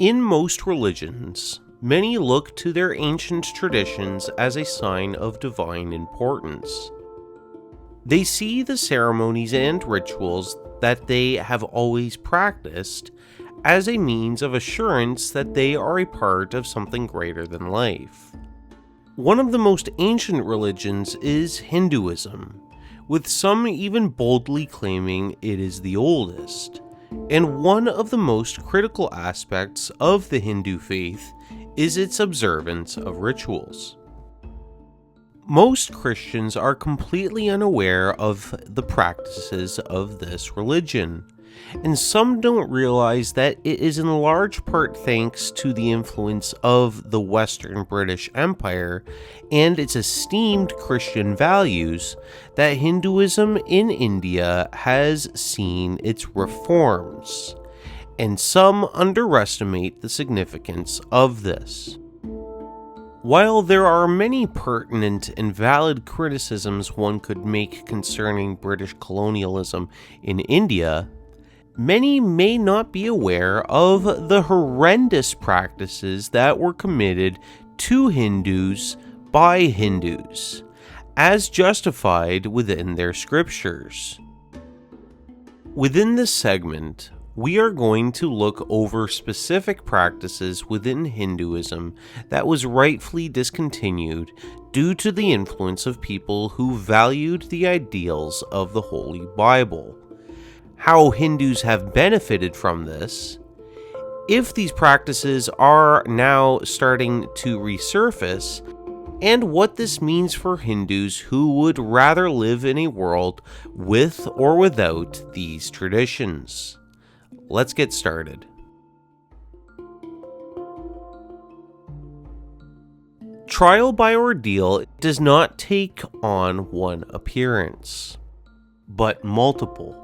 In most religions, many look to their ancient traditions as a sign of divine importance. They see the ceremonies and rituals that they have always practiced as a means of assurance that they are a part of something greater than life. One of the most ancient religions is Hinduism, with some even boldly claiming it is the oldest. And one of the most critical aspects of the Hindu faith is its observance of rituals. Most Christians are completely unaware of the practices of this religion, and some don't realize that it is in large part thanks to the influence of the Western British Empire and its esteemed Christian values that Hinduism in India has seen its reforms, and some underestimate the significance of this. While there are many pertinent and valid criticisms one could make concerning British colonialism in India, many may not be aware of the horrendous practices that were committed to Hindus by Hindus, as justified within their scriptures. Within this segment, we are going to look over specific practices within Hinduism that was rightfully discontinued due to the influence of people who valued the ideals of the Holy Bible, how Hindus have benefited from this, if these practices are now starting to resurface, and what this means for Hindus who would rather live in a world with or without these traditions. Let's get started. Trial by ordeal does not take on one appearance, but multiple.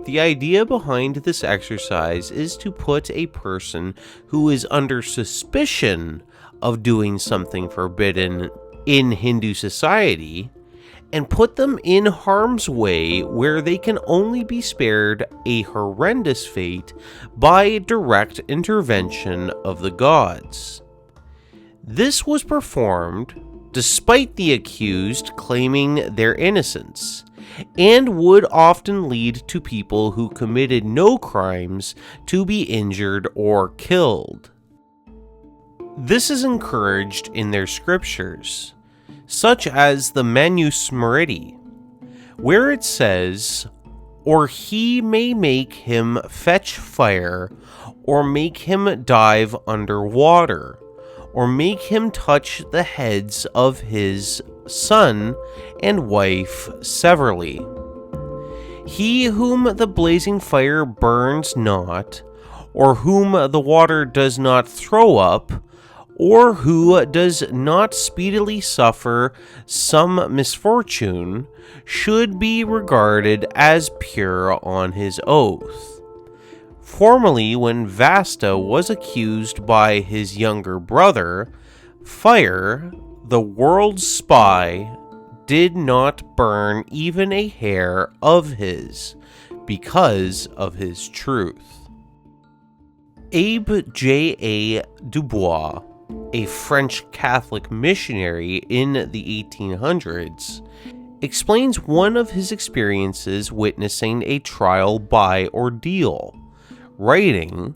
The idea behind this exercise is to put a person who is under suspicion of doing something forbidden in Hindu society and put them in harm's way where they can only be spared a horrendous fate by direct intervention of the gods. This was performed despite the accused claiming their innocence, and would often lead to people who committed no crimes to be injured or killed. This is encouraged in their scriptures, such as the Manusmriti, where it says, "Or he may make him fetch fire, or make him dive under water, or make him touch the heads of his son and wife severally. He whom the blazing fire burns not, or whom the water does not throw up, or who does not speedily suffer some misfortune, should be regarded as pure on his oath." Formerly, when Vasta was accused by his younger brother, fire, the world's spy, did not burn even a hair of his, because of his truth. Abbe J.A. Dubois, a French Catholic missionary in the 1800s, explains one of his experiences witnessing a trial by ordeal, writing,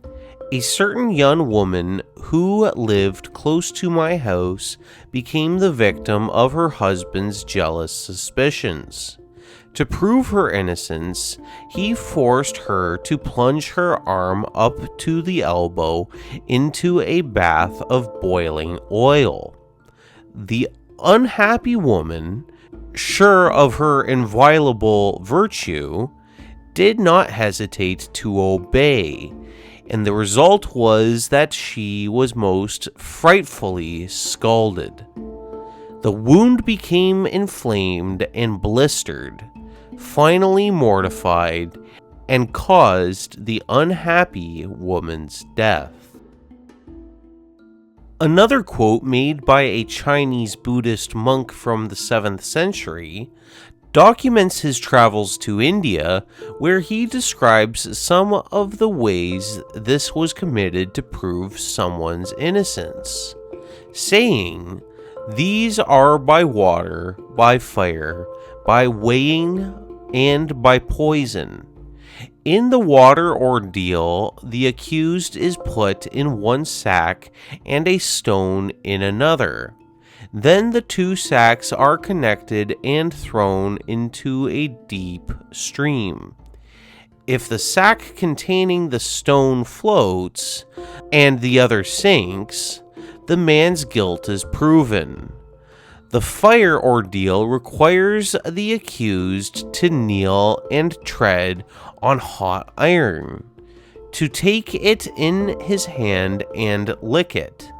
"A certain young woman who lived close to my house became the victim of her husband's jealous suspicions. To prove her innocence, he forced her to plunge her arm up to the elbow into a bath of boiling oil. The unhappy woman, sure of her inviolable virtue, did not hesitate to obey, and the result was that she was most frightfully scalded. The wound became inflamed and blistered, finally mortified, and caused the unhappy woman's death." Another quote made by a Chinese Buddhist monk from the 7th century documents his travels to India, where he describes some of the ways this was committed to prove someone's innocence, saying, "These are by water, by fire, by weighing, and by poison. In the water ordeal, the accused is put in one sack and a stone in another. Then the two sacks are connected and thrown into a deep stream. If the sack containing the stone floats and the other sinks, the man's guilt is proven. The fire ordeal requires the accused to kneel and tread on hot iron, to take it in his hand and lick it.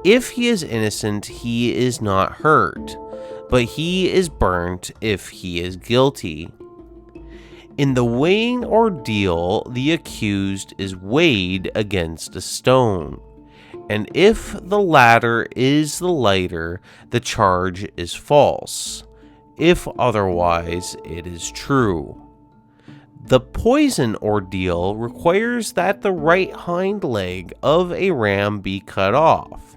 If he is innocent, he is not hurt, but he is burnt if he is guilty. In the weighing ordeal, the accused is weighed against a stone, and if the latter is the lighter, the charge is false. If otherwise, it is true. The poison ordeal requires that the right hind leg of a ram be cut off,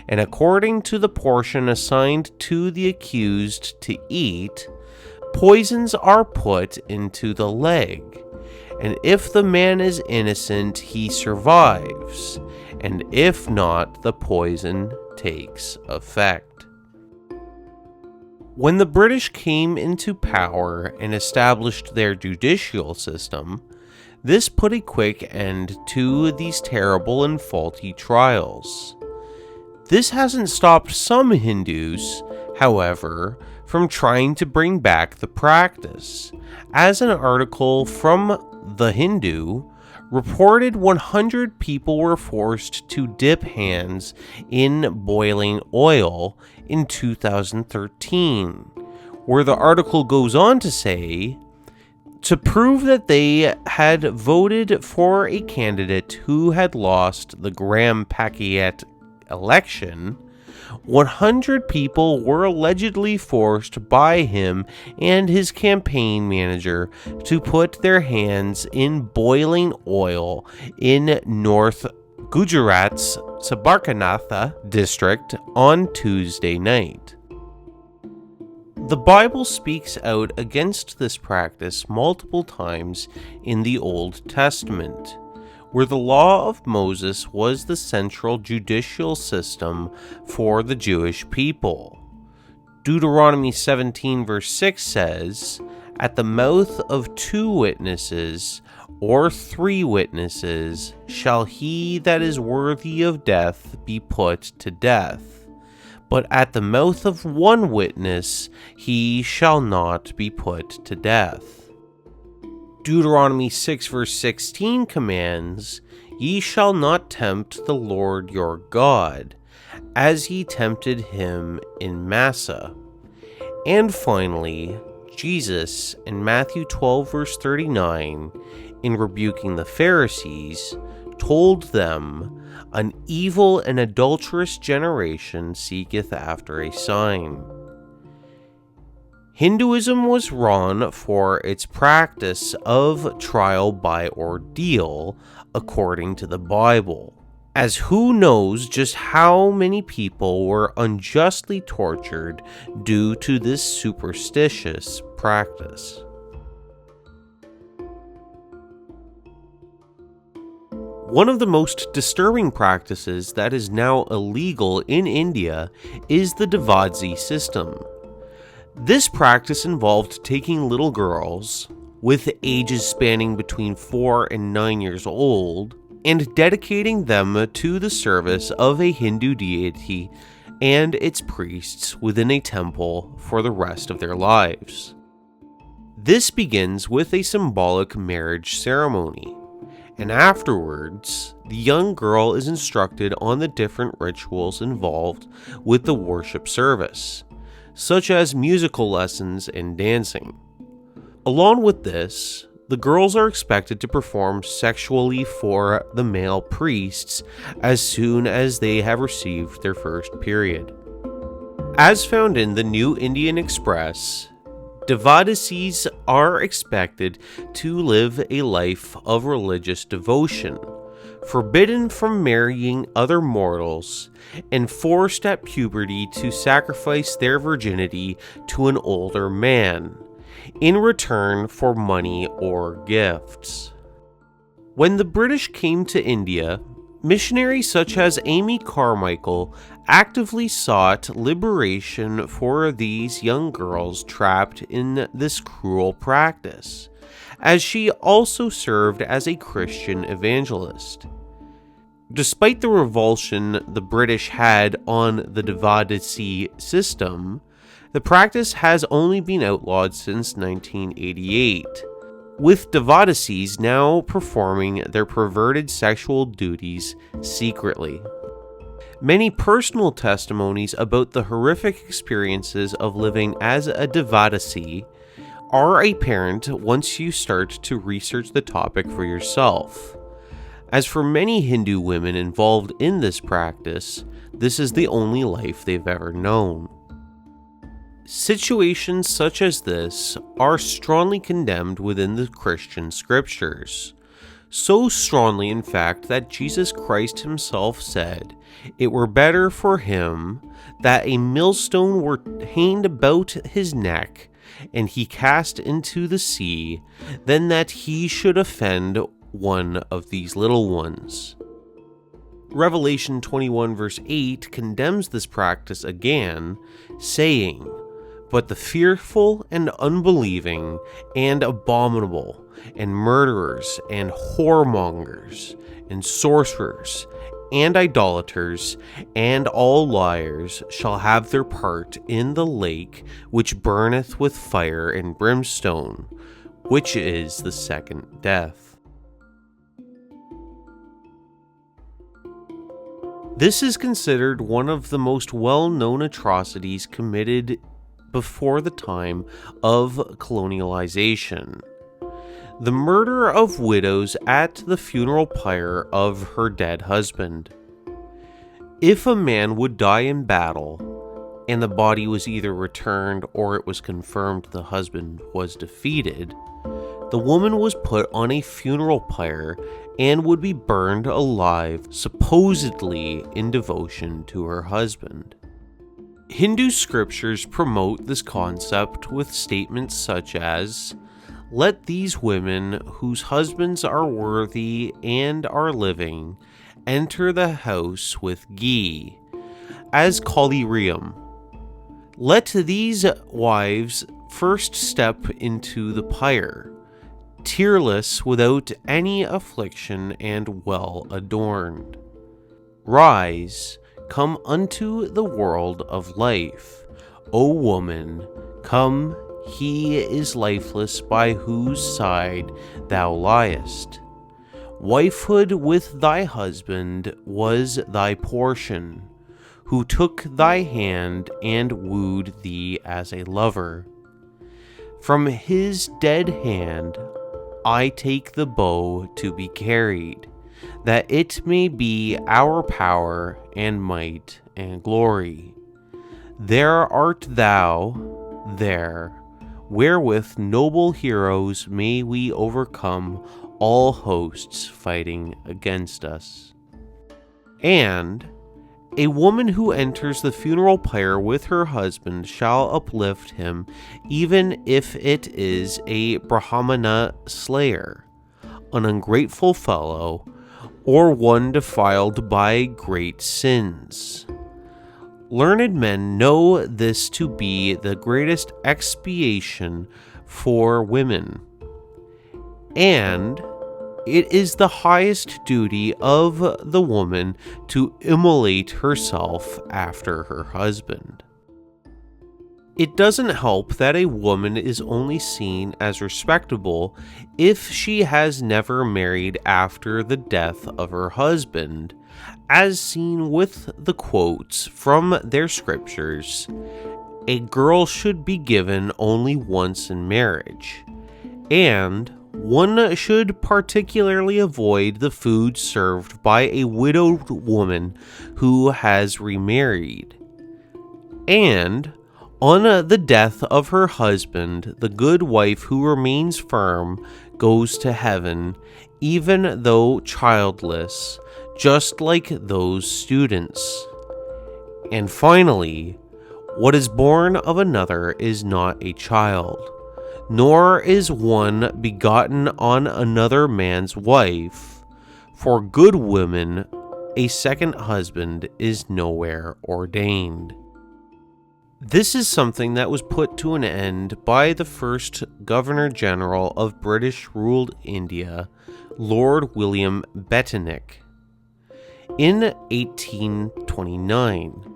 and according to the portion assigned to the accused to eat, poisons are put into the leg, and if the man is innocent, he survives, and if not, the poison takes effect. When the British came into power and established their judicial system, this put a quick end to these terrible and faulty trials. This hasn't stopped some Hindus, however, from trying to bring back the practice, as an article from The Hindu reported 100 people were forced to dip hands in boiling oil in 2013, where the article goes on to say, to prove that they had voted for a candidate who had lost the Gram Packet election, 100 people were allegedly forced by him and his campaign manager to put their hands in boiling oil in North Gujarat's Sabarkanatha district on Tuesday night. The Bible speaks out against this practice multiple times in the Old Testament, where the law of Moses was the central judicial system for the Jewish people. Deuteronomy 17 verse 6 says, "At the mouth of 2 witnesses or 3 witnesses shall he that is worthy of death be put to death, but at the mouth of 1 witness he shall not be put to death." Deuteronomy 6 verse 16 commands, "Ye shall not tempt the Lord your God, as ye tempted him in Massah." And finally, Jesus in Matthew 12 verse 39, in rebuking the Pharisees, told them, "An evil and adulterous generation seeketh after a sign." Hinduism was run for its practice of trial by ordeal, according to the Bible, as who knows just how many people were unjustly tortured due to this superstitious practice. One of the most disturbing practices that is now illegal in India is the Devadzi system. This practice involved taking little girls, with ages spanning between 4 and 9 years old, and dedicating them to the service of a Hindu deity and its priests within a temple for the rest of their lives. This begins with a symbolic marriage ceremony, and afterwards, the young girl is instructed on the different rituals involved with the worship service, such as musical lessons and dancing. Along with this, the girls are expected to perform sexually for the male priests as soon as they have received their first period. As found in the New Indian Express, Devadasis are expected to live a life of religious devotion, forbidden from marrying other mortals, and forced at puberty to sacrifice their virginity to an older man, in return for money or gifts. When the British came to India, missionaries such as Amy Carmichael actively sought liberation for these young girls trapped in this cruel practice, as she also served as a Christian evangelist. Despite the revulsion the British had on the Devadasi system, the practice has only been outlawed since 1988, with Devadasis now performing their perverted sexual duties secretly. Many personal testimonies about the horrific experiences of living as a Devadasi are apparent once you start to research the topic for yourself. As for many Hindu women involved in this practice, this is the only life they've ever known. Situations such as this are strongly condemned within the Christian scriptures. So strongly, in fact, that Jesus Christ himself said, "It were better for him that a millstone were hanged about his neck, and he cast into the sea, than that he should offend one of these little ones." Revelation 21 verse 8 condemns this practice again, saying, "But the fearful and unbelieving and abominable and murderers and whoremongers and sorcerers and idolaters and all liars shall have their part in the lake which burneth with fire and brimstone, which is the second death." This is considered one of the most well-known atrocities committed before the time of colonialization. The murder of widows at the funeral pyre of her dead husband. If a man would die in battle, and the body was either returned or it was confirmed the husband was defeated, the woman was put on a funeral pyre and would be burned alive, supposedly in devotion to her husband. Hindu scriptures promote this concept with statements such as, "Let these women whose husbands are worthy and are living enter the house with ghee, as collyrium. Let these wives first step into the pyre, tearless without any affliction and well adorned. Rise, come unto the world of life. O woman, come, he is lifeless by whose side thou liest. Wifehood with thy husband was thy portion, who took thy hand and wooed thee as a lover. From his dead hand I take the bow to be carried, that it may be our power and might and glory. There art thou, there, wherewith noble heroes may we overcome all hosts fighting against us." And, "A woman who enters the funeral pyre with her husband shall uplift him, even if it is a Brahmana slayer, an ungrateful fellow, or one defiled by great sins. Learned men know this to be the greatest expiation for women, and it is the highest duty of the woman to immolate herself after her husband." It doesn't help that a woman is only seen as respectable if she has never married after the death of her husband, as seen with the quotes from their scriptures. A girl should be given only once in marriage, and one should particularly avoid the food served by a widowed woman who has remarried, and On the death of her husband, the good wife who remains firm goes to heaven, even though childless, just like those students. And finally, what is born of another is not a child, nor is one begotten on another man's wife. For good women, a second husband is nowhere ordained. This is something that was put to an end by the first Governor-General of British-ruled India, Lord William Bentinck, in 1829,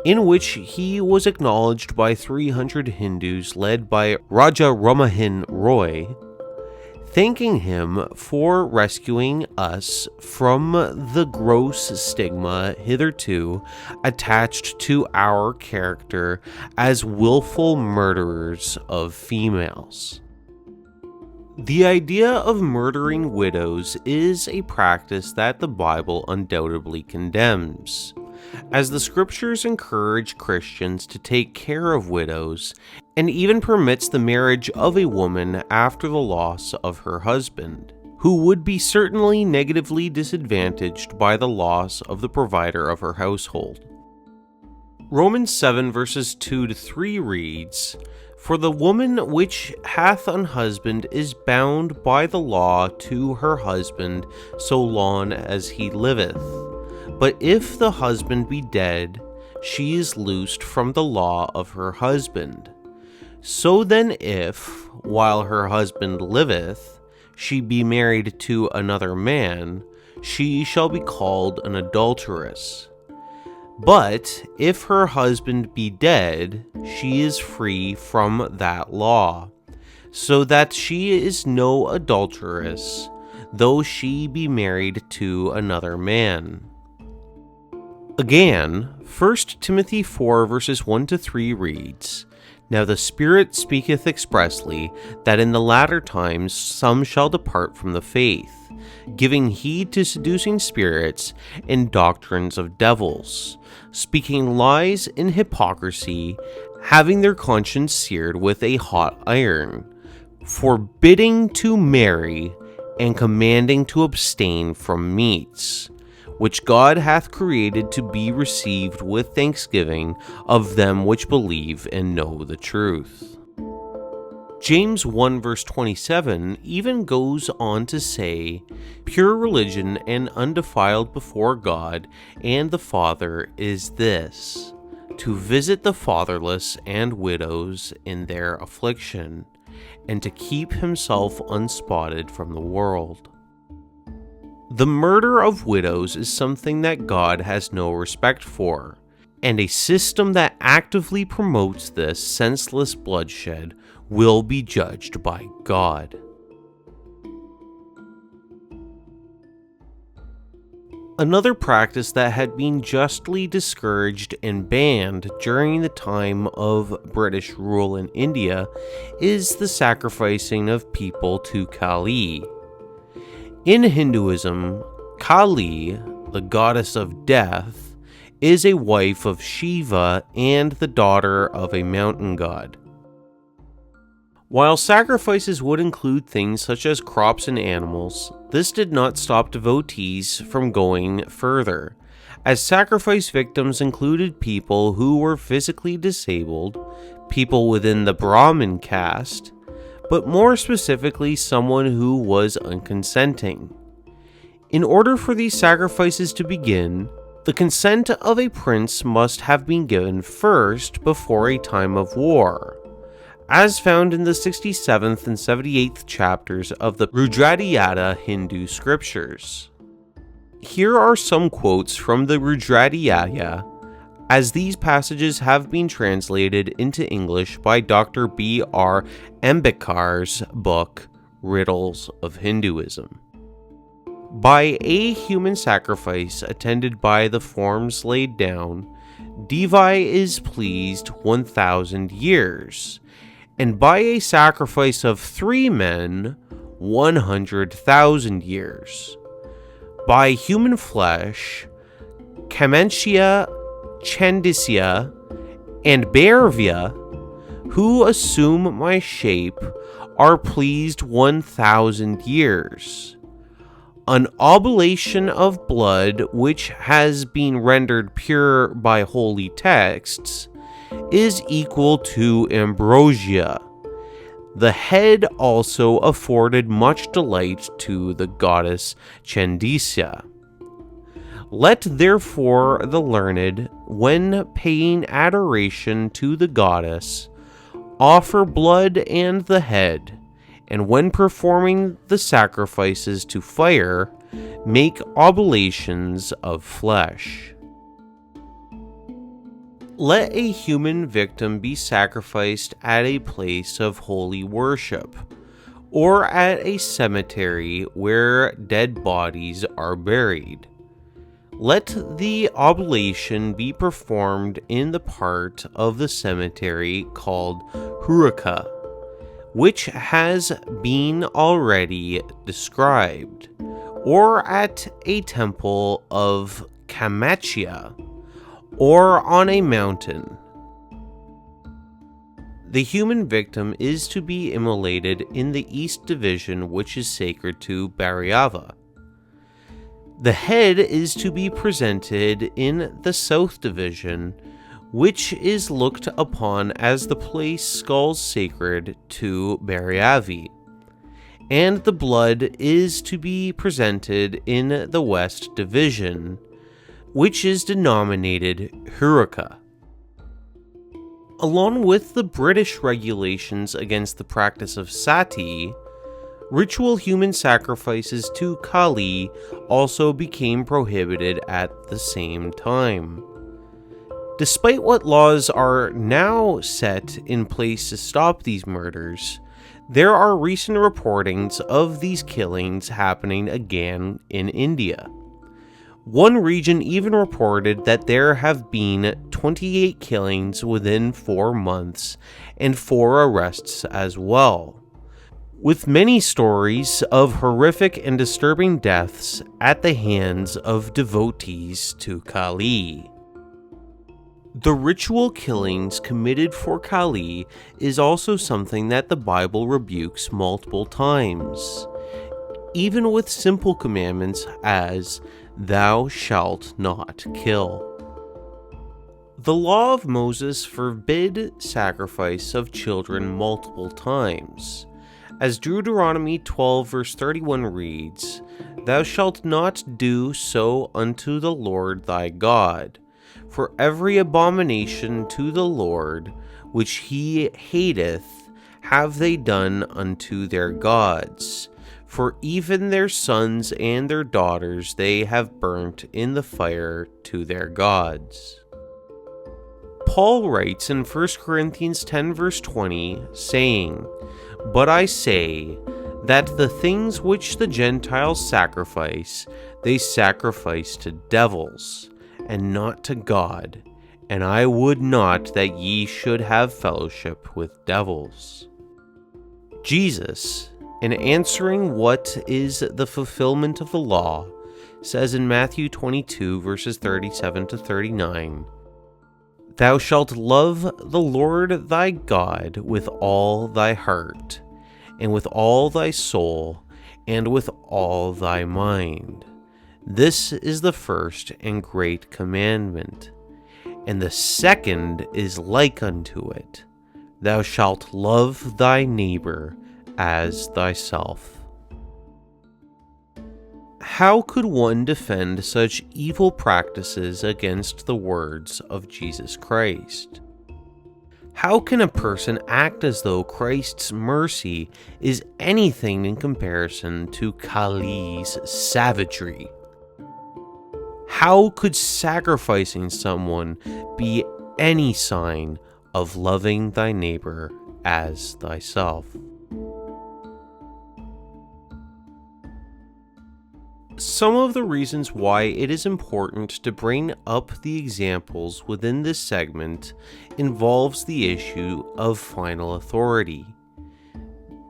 in which he was acknowledged by 300 Hindus led by Raja Ramamohan Roy, thanking him for rescuing us from the gross stigma hitherto attached to our character as willful murderers of females. The idea of murdering widows is a practice that the Bible undoubtedly condemns, as the scriptures encourage Christians to take care of widows and even permits the marriage of a woman after the loss of her husband, who would be certainly negatively disadvantaged by the loss of the provider of her household. Romans 7 verses 2-3 reads, "For the woman which hath an husband is bound by the law to her husband so long as he liveth. But if the husband be dead, she is loosed from the law of her husband. So then if, while her husband liveth, she be married to another man, she shall be called an adulteress. But if her husband be dead, she is free from that law, so that she is no adulteress, though she be married to another man." Again, 1 Timothy 4 verses 1-3 reads, "Now the Spirit speaketh expressly, that in the latter times some shall depart from the faith, giving heed to seducing spirits and doctrines of devils, speaking lies in hypocrisy, having their conscience seared with a hot iron, forbidding to marry, and commanding to abstain from meats, which God hath created to be received with thanksgiving of them which believe and know the truth." James 1 verse 27 even goes on to say, "Pure religion and undefiled before God and the Father is this, to visit the fatherless and widows in their affliction, and to keep himself unspotted from the world." The murder of widows is something that God has no respect for, and a system that actively promotes this senseless bloodshed will be judged by God. Another practice that had been justly discouraged and banned during the time of British rule in India is the sacrificing of people to Kali. In Hinduism, Kali, the goddess of death, is a wife of Shiva and the daughter of a mountain god. While sacrifices would include things such as crops and animals, this did not stop devotees from going further, as sacrifice victims included people who were physically disabled, people within the Brahmin caste, but more specifically someone who was unconsenting. In order for these sacrifices to begin, the consent of a prince must have been given first before a time of war, as found in the 67th and 78th chapters of the Rudradiyata Hindu scriptures. Here are some quotes from the Rudradiyata, as these passages have been translated into English by Dr. B.R. Ambedkar's book, Riddles of Hinduism. By a human sacrifice attended by the forms laid down, Devi is pleased 1,000 years, and by a sacrifice of 3 men, 100,000 years. By human flesh, Kamentia Chandisya, And Bearvia, who assume my shape, are pleased 1,000 years. An oblation of blood which has been rendered pure by holy texts is equal to ambrosia. The head also afforded much delight to the goddess Chandisya. Let therefore the learned, when paying adoration to the goddess, offer blood and the head, and when performing the sacrifices to fire, make oblations of flesh. Let a human victim be sacrificed at a place of holy worship, or at a cemetery where dead bodies are buried. Let the oblation be performed in the part of the cemetery called Huraka, which has been already described, or at a temple of Kamachia, or on a mountain. The human victim is to be immolated in the East Division, which is sacred to Bhairava. The head is to be presented in the South Division, which is looked upon as the place skulls sacred to Bhairavi, and the blood is to be presented in the West Division, which is denominated Huraka. Along with the British regulations against the practice of sati, ritual human sacrifices to Kali also became prohibited at the same time. Despite what laws are now set in place to stop these murders, there are recent reportings of these killings happening again in India. One region even reported that there have been 28 killings within 4 months and 4 arrests as well, with many stories of horrific and disturbing deaths at the hands of devotees to Kali. The ritual killings committed for Kali is also something that the Bible rebukes multiple times, even with simple commandments as, "Thou shalt not kill." The law of Moses forbid sacrifice of children multiple times. As Deuteronomy 12 verse 31 reads, "Thou shalt not do so unto the Lord thy God, for every abomination to the Lord, which he hateth, have they done unto their gods. For even their sons and their daughters they have burnt in the fire to their gods." Paul writes in 1 Corinthians 10 verse 20, saying, "But I say, that the things which the Gentiles sacrifice, they sacrifice to devils, and not to God, and I would not that ye should have fellowship with devils." Jesus, in answering what is the fulfillment of the law, says in Matthew 22 verses 37 to 39, "Thou shalt love the Lord thy God with all thy heart, and with all thy soul, and with all thy mind. This is the first and great commandment. And the second is like unto it. Thou shalt love thy neighbor as thyself." How could one defend such evil practices against the words of Jesus Christ? How can a person act as though Christ's mercy is anything in comparison to Kali's savagery? How could sacrificing someone be any sign of loving thy neighbor as thyself? Some of the reasons why it is important to bring up the examples within this segment involves the issue of final authority.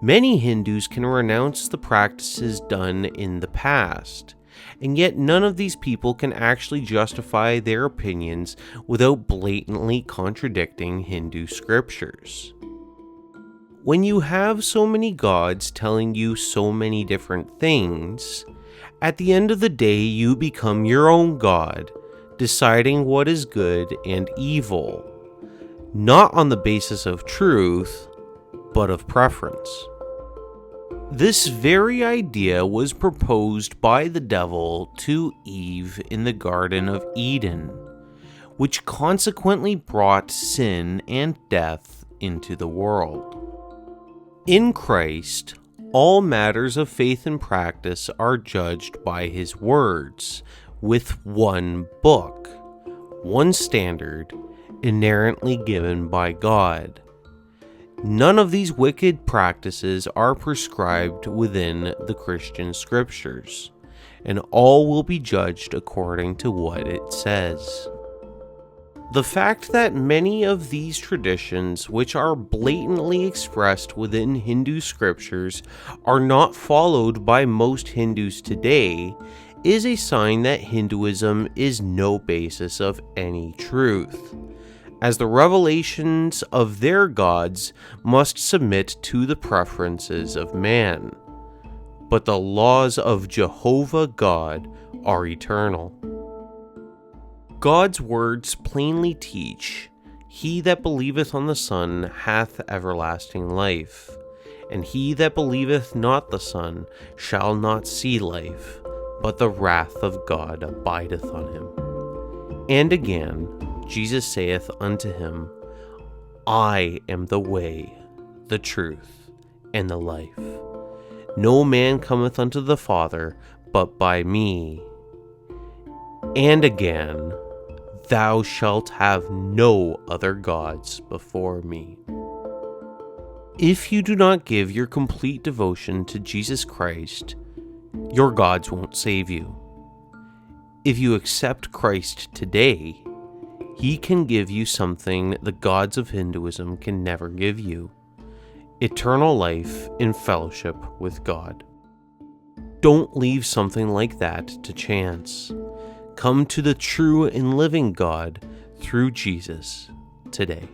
Many Hindus can renounce the practices done in the past, and yet none of these people can actually justify their opinions without blatantly contradicting Hindu scriptures. When you have so many gods telling you so many different things, at the end of the day you become your own god, deciding what is good and evil, not on the basis of truth, but of preference. This very idea was proposed by the devil to Eve in the Garden of Eden, which consequently brought sin and death into the world. In Christ, all matters of faith and practice are judged by his words, with one book, one standard, inherently given by God. None of these wicked practices are prescribed within the Christian scriptures, and all will be judged according to what it says. The fact that many of these traditions, which are blatantly expressed within Hindu scriptures, are not followed by most Hindus today, is a sign that Hinduism is no basis of any truth, as the revelations of their gods must submit to the preferences of man. But the laws of Jehovah God are eternal. God's words plainly teach, "He that believeth on the Son hath everlasting life, and he that believeth not the Son shall not see life, but the wrath of God abideth on him." And again, Jesus saith unto him, "I am the way, the truth, and the life. No man cometh unto the Father but by me." And again, "Thou shalt have no other gods before me." If you do not give your complete devotion to Jesus Christ, your gods won't save you. If you accept Christ today, he can give you something the gods of Hinduism can never give you: eternal life in fellowship with God. Don't leave something like that to chance. Come to the true and living God through Jesus today.